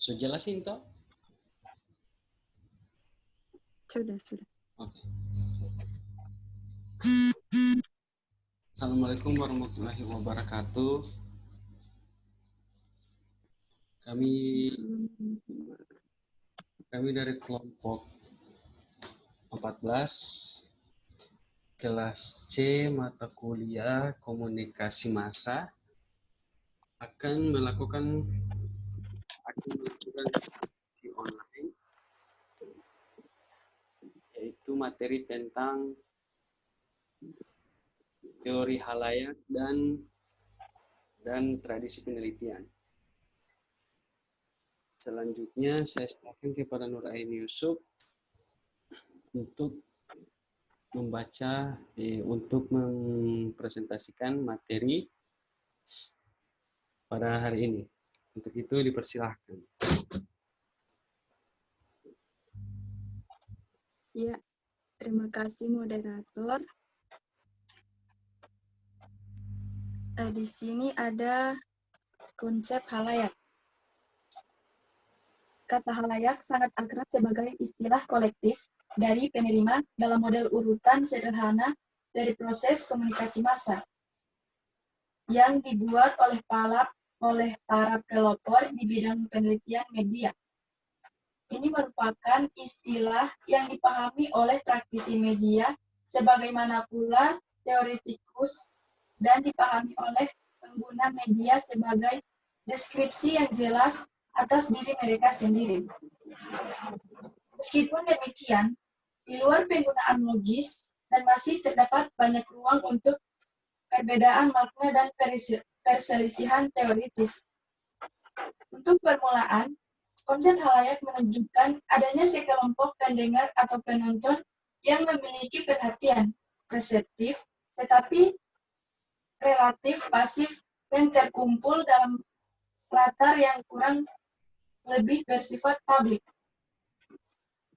Sudah jelasin toh? Sudah. Oke. Assalamualaikum warahmatullahi wabarakatuh. Kami dari kelompok 14 kelas C mata kuliah komunikasi massa akan melakukan diskusi online, yaitu materi tentang teori halayak dan tradisi penelitian. Selanjutnya saya serahkan kepada Nur Aini Yusuf untuk untuk mempresentasikan materi pada hari ini. Untuk itu dipersilahkan. Ya, terima kasih moderator. Di sini ada konsep halayak. Kata halayak sangat akrab sebagai istilah kolektif dari penerima dalam model urutan sederhana dari proses komunikasi massa yang dibuat oleh para pelopor di bidang penelitian media. Ini merupakan istilah yang dipahami oleh praktisi media sebagaimana pula teoretikus dan dipahami oleh pengguna media sebagai deskripsi yang jelas atas diri mereka sendiri. Meskipun demikian, di luar penggunaan logis dan masih terdapat banyak ruang untuk perbedaan makna dan perselisihan teoritis. Untuk permulaan, konsep halayak menunjukkan adanya sekelompok pendengar atau penonton yang memiliki perhatian reseptif, tetapi relatif pasif dan terkumpul dalam latar yang kurang lebih bersifat publik.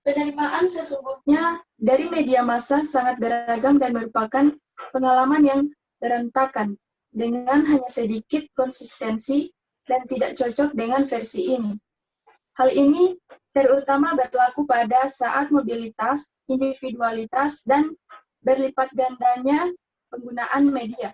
Penerimaan sesungguhnya dari media massa sangat beragam dan merupakan pengalaman yang berantakan dengan hanya sedikit konsistensi dan tidak cocok dengan versi ini. Hal ini terutama berlaku pada saat mobilitas, individualitas, dan berlipat gandanya penggunaan media.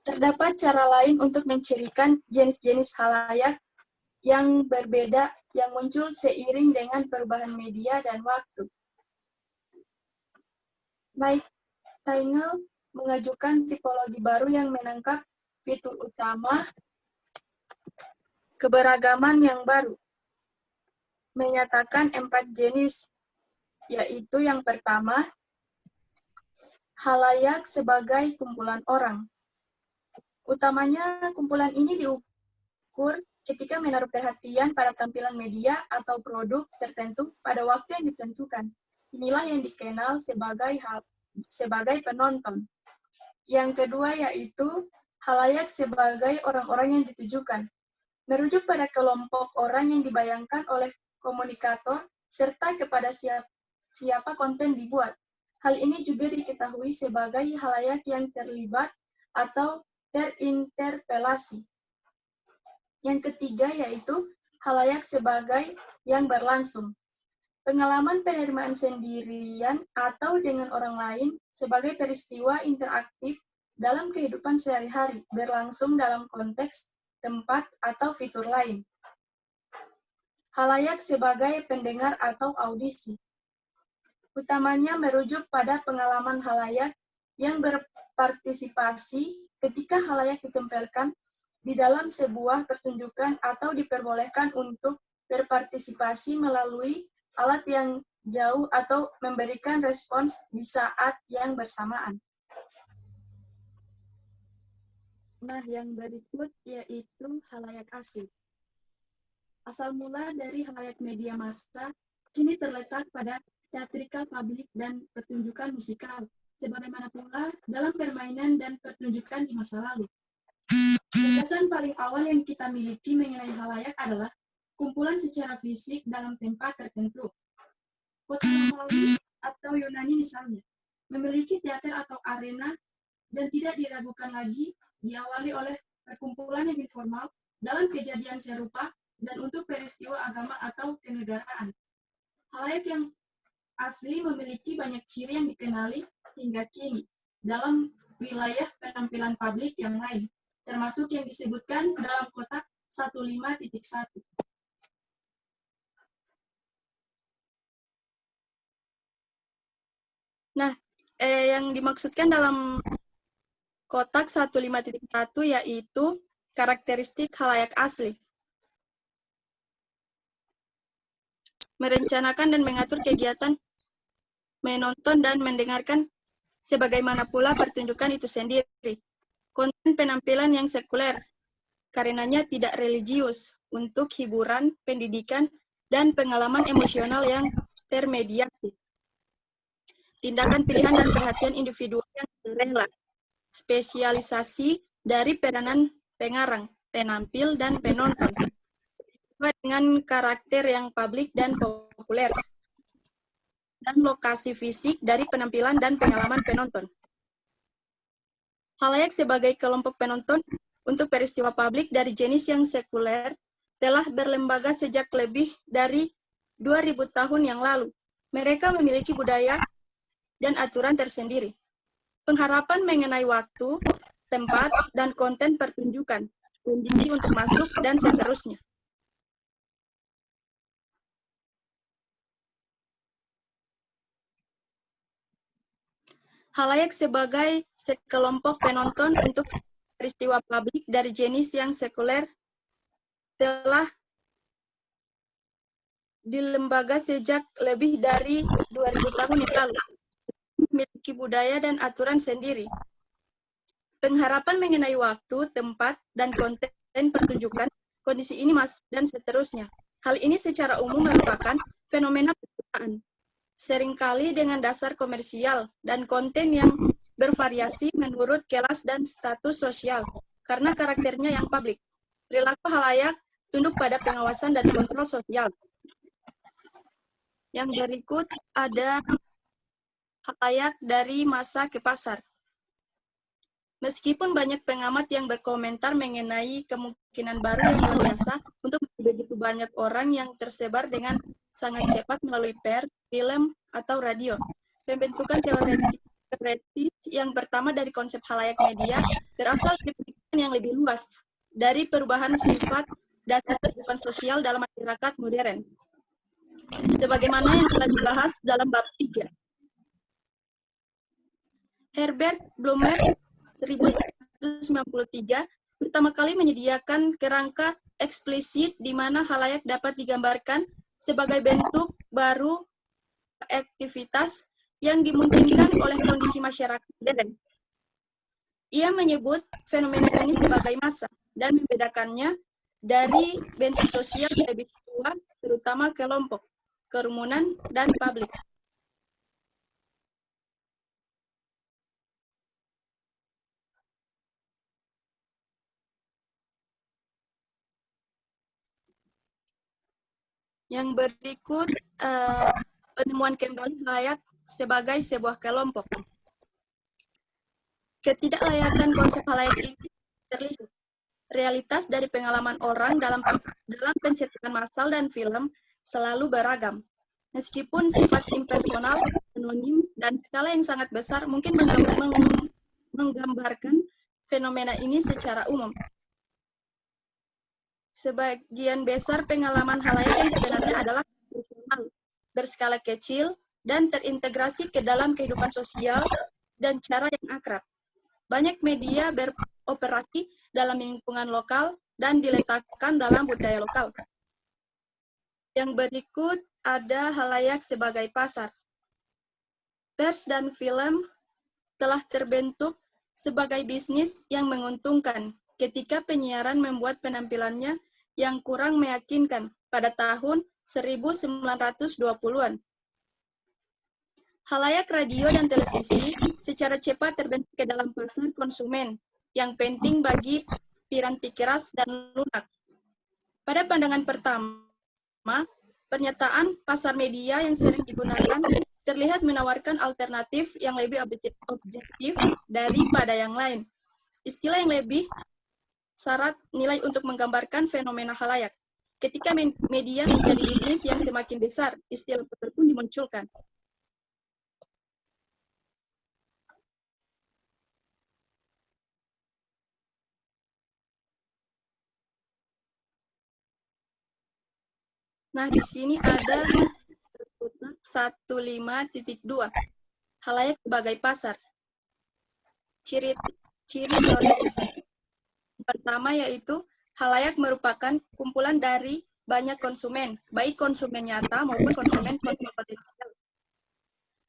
Terdapat cara lain untuk mencirikan jenis-jenis halayak yang berbeda yang muncul seiring dengan perubahan media dan waktu. Nightingale mengajukan tipologi baru yang menangkap fitur utama keberagaman yang baru. Menyatakan 4 jenis, yaitu yang pertama, halayak sebagai kumpulan orang. Utamanya kumpulan ini diukur ketika menaruh perhatian pada tampilan media atau produk tertentu pada waktu yang ditentukan. Inilah yang dikenal sebagai penonton. Yang kedua yaitu halayak sebagai orang-orang yang ditujukan. Merujuk pada kelompok orang yang dibayangkan oleh komunikator serta kepada siapa konten dibuat. Hal ini juga diketahui sebagai halayak yang terlibat atau terinterpelasi. Yang ketiga yaitu halayak sebagai yang berlangsung. Pengalaman penerimaan sendirian atau dengan orang lain sebagai peristiwa interaktif dalam kehidupan sehari-hari, berlangsung dalam konteks, tempat, atau fitur lain. Halayak sebagai pendengar atau audisi. Utamanya merujuk pada pengalaman halayak yang berpartisipasi ketika halayak ditempelkan di dalam sebuah pertunjukan atau diperbolehkan untuk berpartisipasi melalui alat yang jauh atau memberikan respons di saat yang bersamaan. Nah, yang berikut yaitu halayak asing. Asal mula dari halayak media massa, kini terletak pada theatrical public dan pertunjukan musikal, sebagaimana pula dalam permainan dan pertunjukan di masa lalu. Gagasan paling awal yang kita miliki mengenai halayak adalah kumpulan secara fisik dalam tempat tertentu. Kota Romawi atau Yunani misalnya. memiliki teater atau arena dan tidak diragukan lagi diawali oleh perkumpulan yang informal dalam kejadian serupa dan untuk peristiwa agama atau kenegaraan. Halayak yang asli memiliki banyak ciri yang dikenali hingga kini dalam wilayah penampilan publik yang lain, termasuk yang disebutkan dalam kotak 15.1. Nah, yang dimaksudkan dalam kotak 15.1 yaitu karakteristik halayak asli. Merencanakan dan mengatur kegiatan menonton dan mendengarkan sebagaimana pula pertunjukan itu sendiri. Konten penampilan yang sekuler, karenanya tidak religius, untuk hiburan, pendidikan, dan pengalaman emosional yang termediasi. Tindakan pilihan dan perhatian individual yang rela. Spesialisasi dari peranan pengarang, penampil, dan penonton. Dengan karakter yang publik dan populer. Dan lokasi fisik dari penampilan dan pengalaman penonton. Halayak sebagai kelompok penonton untuk peristiwa publik dari jenis yang sekuler telah berlembaga sejak lebih dari 2000 tahun yang lalu. Mereka memiliki budaya dan aturan tersendiri. Pengharapan mengenai waktu, tempat, dan konten pertunjukan, kondisi untuk masuk, dan seterusnya. Halayak sebagai sekelompok penonton untuk peristiwa publik dari jenis yang sekuler telah dilembaga sejak lebih dari 2000 tahun yang lalu. Memiliki budaya dan aturan sendiri. Pengharapan mengenai waktu, tempat, dan konten pertunjukan, kondisi ini masuk, dan seterusnya. Hal ini secara umum merupakan fenomena perkotaan. Seringkali dengan dasar komersial dan konten yang bervariasi menurut kelas dan status sosial, karena karakternya yang publik. Perilaku halayak tunduk pada pengawasan dan kontrol sosial. Yang berikut ada halayak dari masa ke pasar. Meskipun banyak pengamat yang berkomentar mengenai kemungkinan baru yang luar biasa untuk begitu banyak orang yang tersebar dengan sangat cepat melalui pers, film, atau radio. Pembentukan teoretis yang pertama dari konsep halayak media berasal dari pemikiran yang lebih luas dari perubahan sifat dasar kehidupan sosial dalam masyarakat modern. Sebagaimana yang telah dibahas dalam bab 3. Herbert Blumer 1993 pertama kali menyediakan kerangka eksplisit di mana halayak dapat digambarkan sebagai bentuk baru aktivitas yang dimungkinkan oleh kondisi masyarakat modern. Ia menyebut fenomena ini sebagai massa dan membedakannya dari bentuk sosial lebih tua, terutama kelompok, kerumunan, dan publik. Yang berikut penemuan kembali halayak sebagai sebuah kelompok. Ketidaklayakan konsep halayak ini terlihat. Realitas dari pengalaman orang dalam pencetakan massal dan film selalu beragam. Meskipun sifat impersonal, anonim, dan skala yang sangat besar mungkin menggambarkan fenomena ini secara umum. Sebagian besar pengalaman halayak yang sebenarnya adalah personal, berskala kecil, dan terintegrasi ke dalam kehidupan sosial dan cara yang akrab. Banyak media beroperasi dalam lingkungan lokal dan diletakkan dalam budaya lokal. Yang berikut ada halayak sebagai pasar. Pers dan film telah terbentuk sebagai bisnis yang menguntungkan ketika penyiaran membuat penampilannya yang kurang meyakinkan pada tahun 1920-an. Halayak radio dan televisi secara cepat terbentuk ke dalam pasar konsumen yang penting bagi piranti keras dan lunak. Pada pandangan pertama, pernyataan pasar media yang sering digunakan terlihat menawarkan alternatif yang lebih objektif daripada yang lain. Istilah yang lebih syarat nilai untuk menggambarkan fenomena khalayak. Ketika media menjadi bisnis yang semakin besar, istilah baru pun dimunculkan. Nah, di sini ada 15.2. Khalayak sebagai pasar. Ciri teoritis. Pertama yaitu khalayak merupakan kumpulan dari banyak konsumen, baik konsumen nyata maupun konsumen potensial.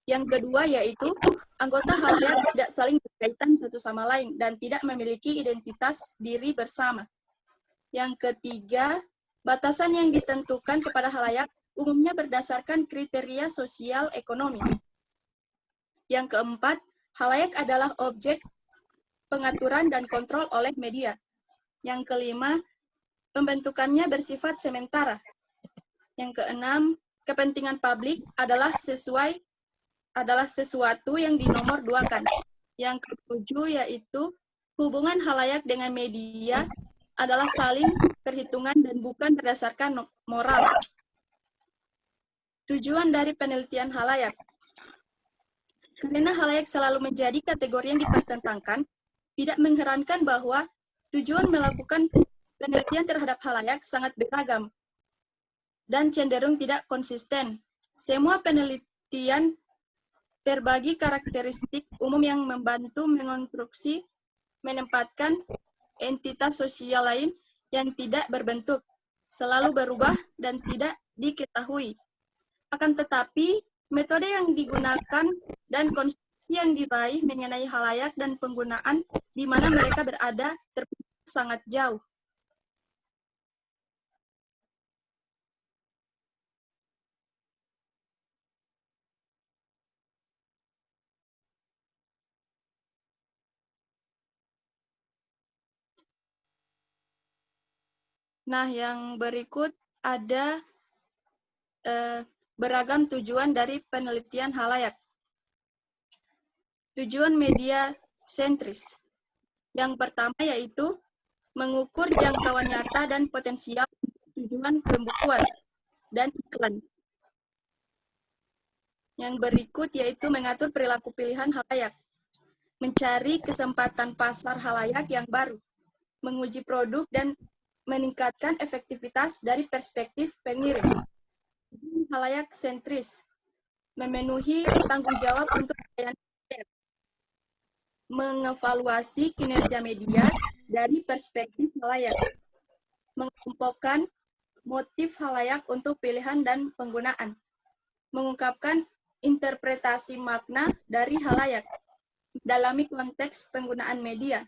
Yang kedua yaitu anggota khalayak tidak saling berkaitan satu sama lain dan tidak memiliki identitas diri bersama. Yang ketiga, batasan yang ditentukan kepada khalayak umumnya berdasarkan kriteria sosial ekonomi. Yang keempat, khalayak adalah objek pengaturan dan kontrol oleh media. Yang kelima, pembentukannya bersifat sementara. Yang keenam, kepentingan publik adalah sesuatu yang dinomorduakan. Yang ketujuh yaitu hubungan khalayak dengan media adalah saling perhitungan dan bukan berdasarkan moral. Tujuan dari penelitian khalayak. Karena khalayak selalu menjadi kategori yang dipertentangkan, tidak mengherankan bahwa tujuan melakukan penelitian terhadap khalayak sangat beragam dan cenderung tidak konsisten. Semua penelitian berbagi karakteristik umum yang membantu mengonstruksi menempatkan entitas sosial lain yang tidak berbentuk, selalu berubah dan tidak diketahui. Akan tetapi, metode yang digunakan dan konstruksi yang diraih mengenai khalayak dan penggunaan di mana mereka berada terpisah sangat jauh. Nah, yang berikut ada beragam tujuan dari penelitian khalayak. Tujuan media sentris. Yang pertama yaitu mengukur jangkauan nyata dan potensial tujuan pembukuan dan iklan. Yang berikut yaitu mengatur perilaku pilihan khalayak, mencari kesempatan pasar khalayak yang baru, menguji produk dan meningkatkan efektivitas dari perspektif pengirim. Khalayak sentris, memenuhi tanggung jawab untuk pelayanan, mengevaluasi kinerja media dari perspektif khalayak, mengelompokkan motif khalayak untuk pilihan dan penggunaan, mengungkapkan interpretasi makna dari khalayak, dalami konteks penggunaan media,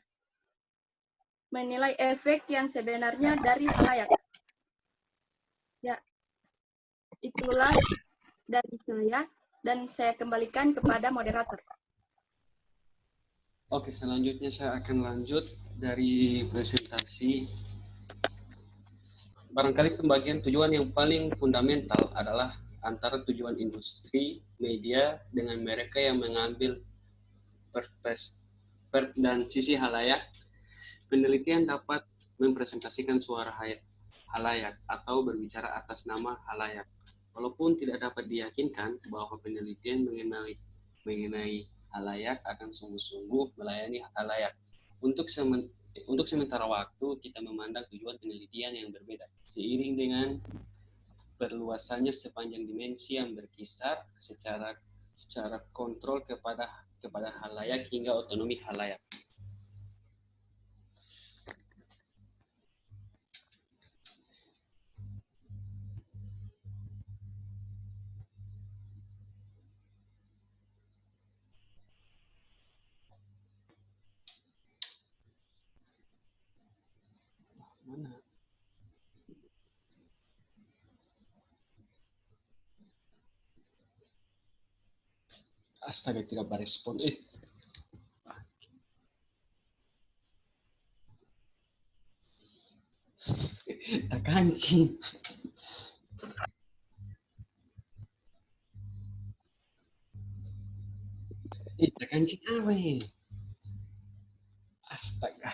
menilai efek yang sebenarnya dari khalayak. Ya, itulah dari saya, dan saya kembalikan kepada moderator. Oke, selanjutnya saya akan lanjut dari presentasi. Barangkali pembagian tujuan yang paling fundamental adalah antara tujuan industri media dengan mereka yang mengambil dan sisi halayak. Penelitian dapat mempresentasikan suara halayak atau berbicara atas nama halayak. Walaupun tidak dapat diyakinkan bahwa penelitian mengenai halayak akan sungguh-sungguh melayani halayak. Untuk sementara waktu kita memandang tujuan penelitian yang berbeda. Seiring dengan perluasannya sepanjang dimensi yang berkisar secara kontrol kepada halayak hingga otonomi halayak. Mana? Astaga, tidak berespon. Tak kancing. Kancing apa ini? Astaga.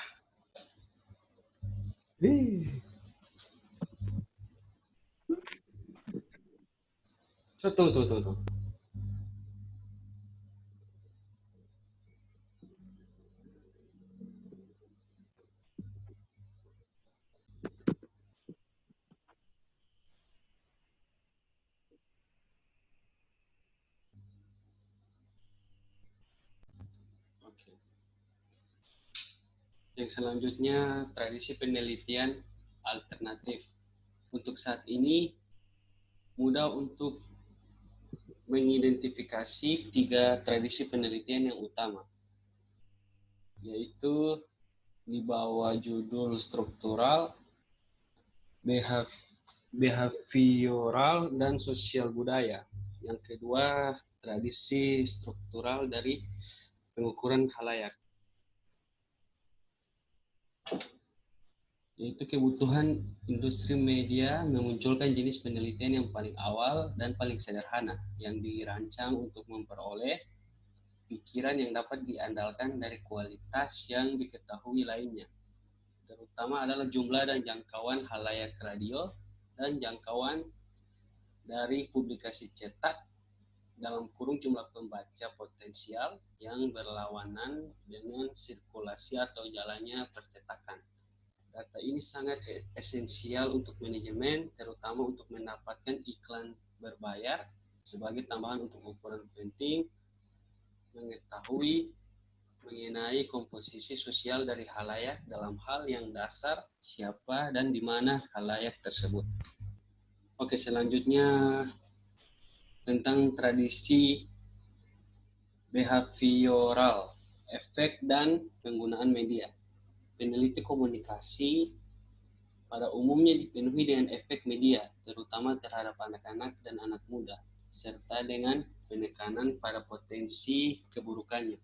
Tuh. Oke. Yang selanjutnya, tradisi penelitian alternatif. Untuk saat ini, mudah untuk mengidentifikasi 3 tradisi penelitian yang utama, yaitu di bawah judul struktural, behavioral, dan sosial budaya. Yang kedua, tradisi struktural dari pengukuran halayak, yaitu kebutuhan industri media memunculkan jenis penelitian yang paling awal dan paling sederhana, yang dirancang untuk memperoleh pikiran yang dapat diandalkan dari kualitas yang diketahui lainnya, terutama adalah jumlah dan jangkauan halayak radio dan jangkauan dari publikasi cetak dalam kurung jumlah pembaca potensial yang berlawanan dengan sirkulasi atau jalannya percetakan. Data ini sangat esensial untuk manajemen, terutama untuk mendapatkan iklan berbayar sebagai tambahan untuk ukuran penting mengetahui mengenai komposisi sosial dari halayak dalam hal yang dasar, siapa dan di mana halayak tersebut. Oke, selanjutnya tentang tradisi behavioral, efek dan penggunaan media. Peneliti komunikasi pada umumnya dipenuhi dengan efek media, terutama terhadap anak-anak dan anak muda, serta dengan penekanan pada potensi keburukannya.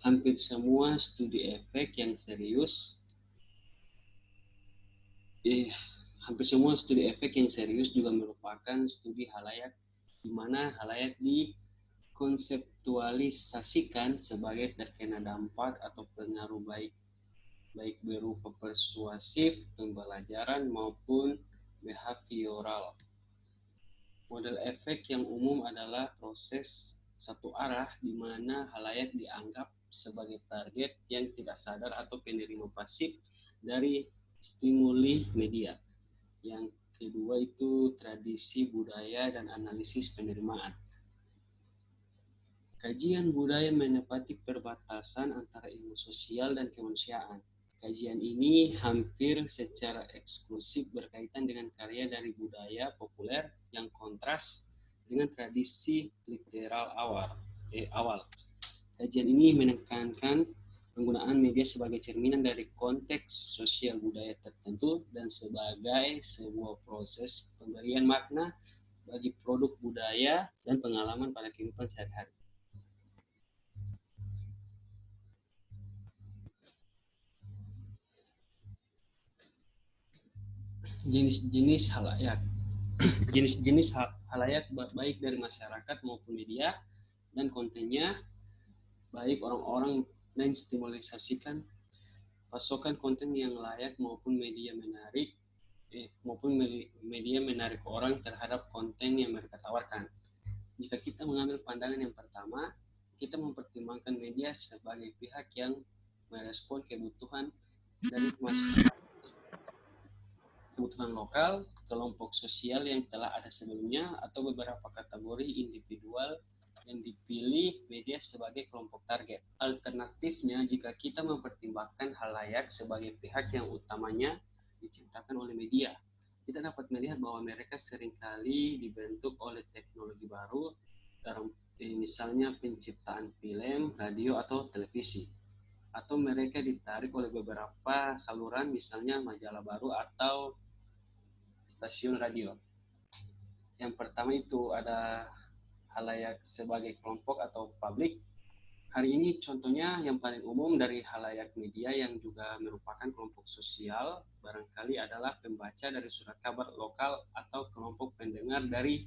Hampir semua studi efek yang serius juga merupakan studi halayak, di mana halayak dikonseptualisasikan sebagai terkena dampak atau pengaruh baik berupa persuasif, pembelajaran maupun behavioral. Model efek yang umum adalah proses satu arah di mana halayak dianggap sebagai target yang tidak sadar atau penerima pasif dari stimuli media. Yang kedua itu tradisi budaya dan analisis penerimaan. Kajian budaya menepati perbatasan antara ilmu sosial dan kemanusiaan. Kajian ini hampir secara eksklusif berkaitan dengan karya dari budaya populer yang kontras dengan tradisi literal awal. Kajian ini menekankan penggunaan media sebagai cerminan dari konteks sosial budaya tertentu dan sebagai sebuah proses pemberian makna bagi produk budaya dan pengalaman pada kehidupan sehari-hari. Jenis-jenis halayak. Jenis-jenis halayak baik dari masyarakat maupun media dan kontennya, baik orang-orang menstimulasikan pasokan konten yang layak maupun media menarik orang terhadap konten yang mereka tawarkan. Jika kita mengambil pandangan yang pertama, kita mempertimbangkan media sebagai pihak yang merespon kebutuhan dari masyarakat, kebutuhan lokal, kelompok sosial yang telah ada sebelumnya, atau beberapa kategori individual yang dipilih media sebagai kelompok target. Alternatifnya, jika kita mempertimbangkan halayak sebagai pihak yang utamanya diciptakan oleh media, kita dapat melihat bahwa mereka seringkali dibentuk oleh teknologi baru, dalam misalnya penciptaan film, radio, atau televisi. Atau mereka ditarik oleh beberapa saluran, misalnya majalah baru atau stasiun radio. Yang pertama itu ada halayak sebagai kelompok atau publik. Hari ini contohnya yang paling umum dari halayak media yang juga merupakan kelompok sosial barangkali adalah pembaca dari surat kabar lokal atau kelompok pendengar dari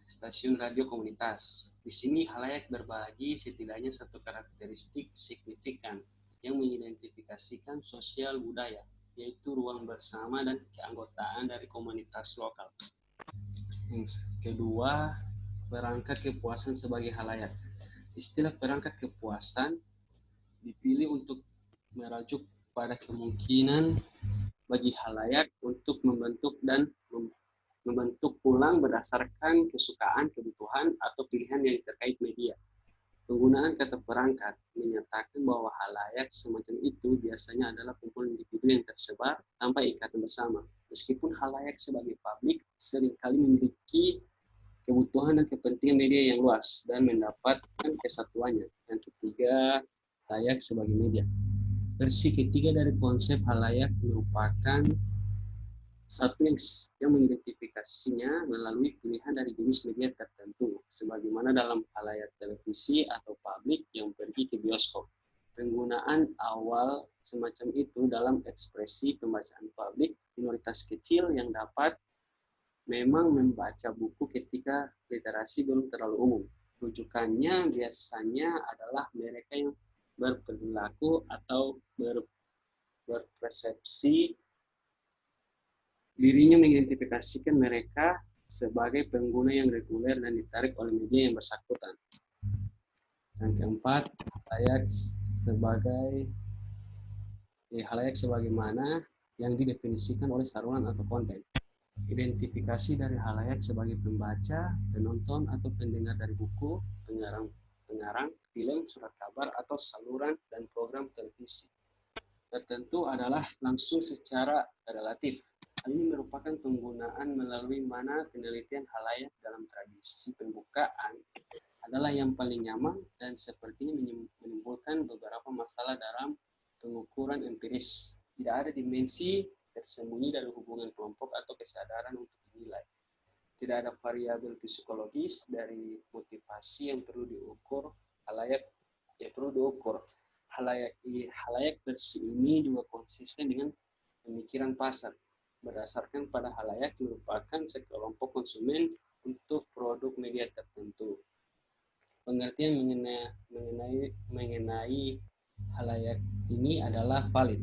stasiun radio komunitas. Di sini halayak berbagi setidaknya satu karakteristik signifikan yang mengidentifikasikan sosial budaya, yaitu ruang bersama dan keanggotaan dari komunitas lokal. Yang kedua, perangkat kepuasan sebagai halayak. Istilah perangkat kepuasan dipilih untuk merujuk pada kemungkinan bagi halayak untuk membentuk dan membentuk ulang berdasarkan kesukaan, kebutuhan, atau pilihan yang terkait media. Penggunaan kata perangkat menyatakan bahwa halayak semacam itu biasanya adalah kumpulan individu yang tersebar tanpa ikatan bersama. Meskipun halayak sebagai publik seringkali memiliki kebutuhan dan kepentingan media yang luas dan mendapatkan kesatuannya. Yang ketiga, halayak sebagai media. Versi ketiga dari konsep halayak merupakan satu yang mengidentifikasinya melalui pilihan dari jenis media tertentu, sebagaimana dalam halayak televisi atau publik yang pergi ke bioskop. Penggunaan awal semacam itu dalam ekspresi pembacaan publik minoritas kecil yang dapat memang membaca buku ketika literasi belum terlalu umum. Rujukannya biasanya adalah mereka yang berperilaku atau berpersepsi dirinya mengidentifikasikan mereka sebagai pengguna yang reguler dan ditarik oleh media yang bersangkutan. Yang keempat, halayak sebagaimana yang didefinisikan oleh saluran atau konten. Identifikasi dari halayak sebagai pembaca, penonton, atau pendengar dari buku, pengarang, film, surat kabar, atau saluran dan program televisi tertentu adalah langsung secara relatif. Hal ini merupakan penggunaan melalui mana penelitian halayak dalam tradisi pembukaan adalah yang paling nyaman dan sepertinya menimbulkan beberapa masalah dalam pengukuran empiris. Tidak ada dimensi tersembunyi dari hubungan kelompok atau kesadaran untuk dinilai. Tidak ada variabel psikologis dari motivasi yang perlu diukur halayak Halayak versi ini juga konsisten dengan pemikiran pasar. Berdasarkan pada halayak merupakan sekelompok konsumen untuk produk media tertentu. Pengertian mengenai halayak ini adalah valid,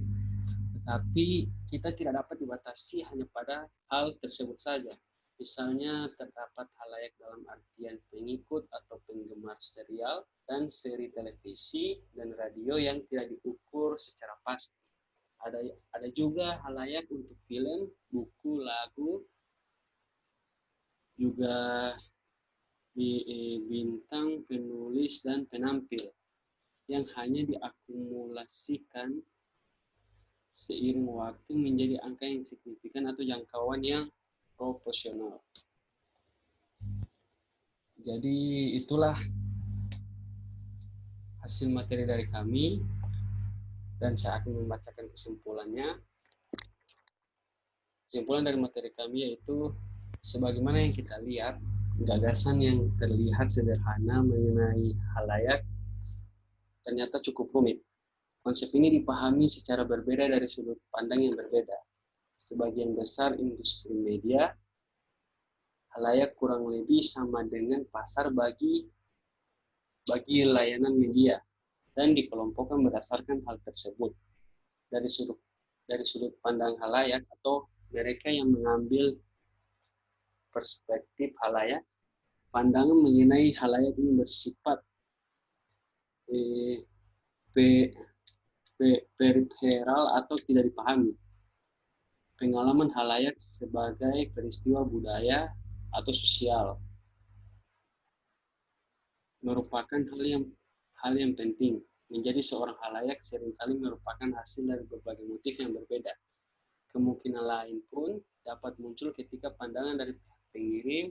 tetapi kita tidak dapat dibatasi hanya pada hal tersebut saja. Misalnya terdapat halayak dalam artian pengikut atau penggemar serial dan seri televisi dan radio yang tidak diukur secara pasti. Ada juga halayak untuk film, buku, lagu, juga bintang, penulis, dan penampil yang hanya diakumulasikan seiring waktu menjadi angka yang signifikan atau jangkauan yang proporsional. Jadi itulah hasil materi dari kami dan saya akan membacakan kesimpulannya. Kesimpulan dari materi kami yaitu sebagaimana yang kita lihat, gagasan yang terlihat sederhana mengenai halayak ternyata cukup rumit. Konsep ini dipahami secara berbeda dari sudut pandang yang berbeda. Sebagian besar industri media, halayak kurang lebih sama dengan pasar bagi layanan media dan dikelompokkan berdasarkan hal tersebut. Dari sudut pandang halayak atau mereka yang mengambil perspektif halayak, pandangan mengenai halayak ini bersifat periferal atau tidak dipahami. Pengalaman halayak sebagai peristiwa budaya atau sosial merupakan hal yang penting. Menjadi seorang halayak seringkali merupakan hasil dari berbagai motif yang berbeda. Kemungkinan lain pun dapat muncul ketika pandangan dari pihak pengirim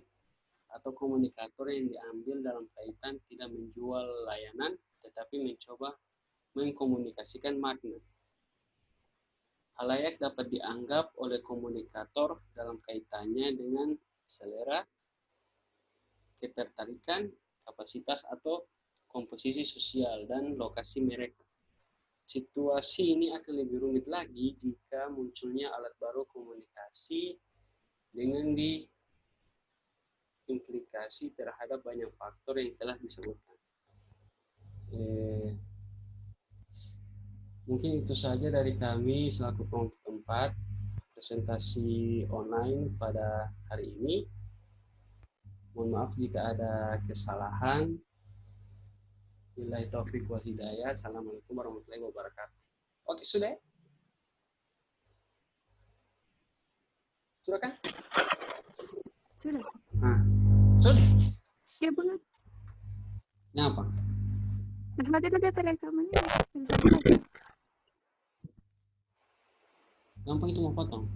atau komunikator yang diambil dalam kaitan tidak menjual layanan, tetapi mencoba mengkomunikasikan makna. Halayak dapat dianggap oleh komunikator dalam kaitannya dengan selera, ketertarikan, kapasitas atau komposisi sosial dan lokasi mereka. Situasi ini akan lebih rumit lagi jika munculnya alat baru komunikasi dengan implikasi terhadap banyak faktor yang telah disebutkan. Mungkin itu saja dari kami selaku kelompok 4 presentasi online pada hari ini. Mohon maaf jika ada kesalahan. Billahi taufiq wal hidayah. Assalamualaikum warahmatullahi wabarakatuh. Oke, sudah? Sudah kan? Sudah. Nah, sudah. Ya, boleh. Kenapa? Nanti udah rekamannya. Gampang itu mau potong.